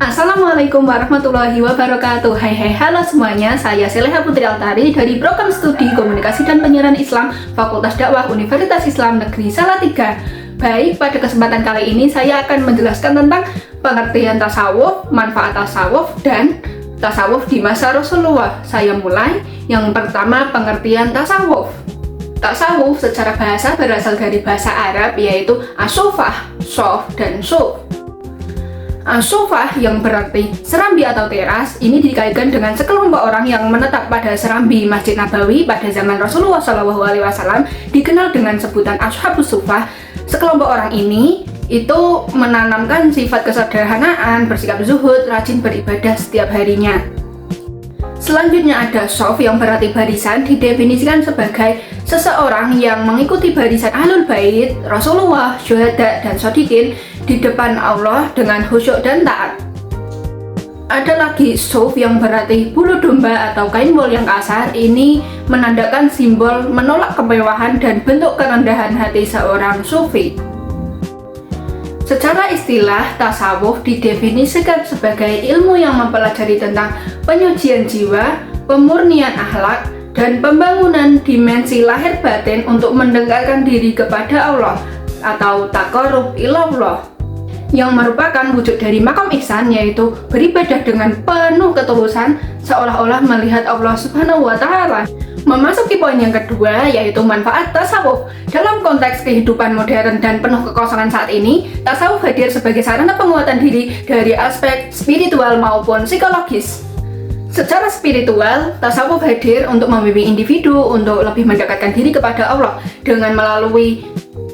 Assalamualaikum warahmatullahi wabarakatuh. Hai halo semuanya, saya Seleha Putri Altari dari Program Studi Komunikasi dan Penyiaran Islam Fakultas Dakwah Universitas Islam Negeri Salatiga. Baik, pada kesempatan kali ini saya akan menjelaskan tentang pengertian tasawuf, manfaat tasawuf, dan tasawuf di masa Rasulullah. Saya mulai. Yang pertama, pengertian tasawuf. Tasawuf secara bahasa berasal dari bahasa Arab, yaitu as-sufah, sof, dan suf. As-sufah yang berarti serambi atau teras, ini dikaitkan dengan sekelompok orang yang menetap pada serambi Masjid Nabawi pada zaman Rasulullah SAW, dikenal dengan sebutan Ashabus Sufah. Sekelompok orang ini itu menanamkan sifat kesederhanaan, bersikap zuhud, rajin beribadah setiap harinya. Selanjutnya ada sof yang berarti barisan, didefinisikan sebagai seseorang yang mengikuti barisan Ahlul Bait, Rasulullah, syuhada, dan shodiqin di depan Allah dengan khusyuk dan taat. Ada lagi suf yang berarti bulu domba atau kain wol yang kasar. Ini menandakan simbol menolak kemewahan dan bentuk kerendahan hati seorang sufi. Secara istilah, tasawuf didefinisikan sebagai ilmu yang mempelajari tentang penyucian jiwa, pemurnian akhlak, dan pembangunan dimensi lahir batin untuk mendekatkan diri kepada Allah atau taqarrub ilallah, yang merupakan wujud dari makam ihsan, yaitu beribadah dengan penuh ketulusan seolah-olah melihat Allah Subhanahu wa Ta'ala. Memasuki poin yang kedua, yaitu manfaat tasawuf. Dalam konteks kehidupan modern dan penuh kekosongan saat ini, tasawuf hadir sebagai sarana penguatan diri dari aspek spiritual maupun psikologis. Secara spiritual, tasawuf hadir untuk membimbing individu untuk lebih mendekatkan diri kepada Allah dengan melalui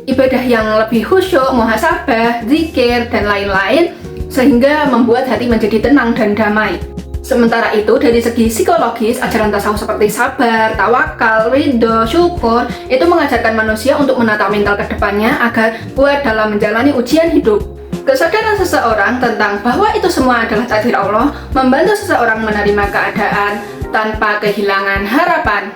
ibadah yang lebih khusyuk, muhasabah, zikir, dan lain-lain, sehingga membuat hati menjadi tenang dan damai. Sementara itu, dari segi psikologis, ajaran tasawuf seperti sabar, tawakal, ridho, syukur, itu mengajarkan manusia untuk menata mental ke depannya agar kuat dalam menjalani ujian hidup. Kesadaran seseorang tentang bahwa itu semua adalah takdir Allah membantu seseorang menerima keadaan tanpa kehilangan harapan.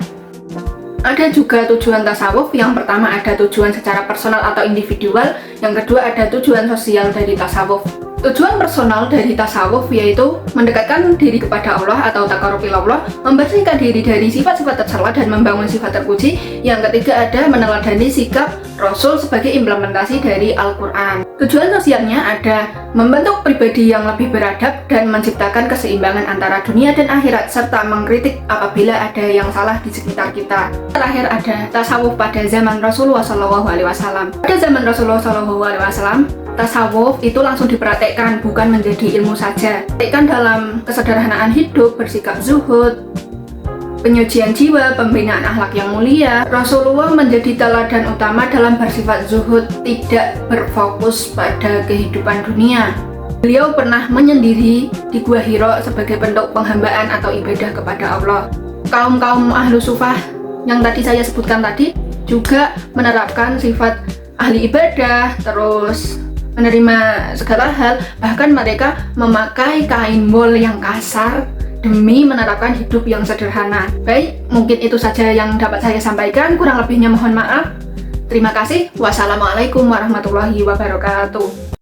Ada juga tujuan tasawuf. Yang pertama ada tujuan secara personal atau individual, yang kedua ada tujuan sosial dari tasawuf. Tujuan personal dari tasawuf yaitu mendekatkan diri kepada Allah atau taqarrub ilallah, membersihkan diri dari sifat-sifat tercela dan membangun sifat terpuji. Yang ketiga ada meneladani sikap Rasul sebagai implementasi dari Al-Quran. Tujuan sosialnya ada membentuk pribadi yang lebih beradab dan menciptakan keseimbangan antara dunia dan akhirat, serta mengkritik apabila ada yang salah di sekitar kita. Terakhir ada tasawuf pada zaman Rasulullah SAW. Pada zaman Rasulullah SAW, tasawuf itu langsung dipraktekkan, bukan menjadi ilmu saja. Praktekkan dalam kesederhanaan hidup, bersikap zuhud, penyucian jiwa, pembinaan akhlak yang mulia. Rasulullah menjadi teladan utama dalam bersifat zuhud, tidak berfokus pada kehidupan dunia. Beliau pernah menyendiri di Gua Hira sebagai bentuk penghambaan atau ibadah kepada Allah. Kaum ahlu sufah yang tadi saya sebutkan tadi juga menerapkan sifat ahli ibadah, terus menerima segala hal, bahkan mereka memakai kain wol yang kasar demi menerapkan hidup yang sederhana. Baik, mungkin itu saja yang dapat saya sampaikan, kurang lebihnya mohon maaf. Terima kasih. Wassalamualaikum warahmatullahi wabarakatuh.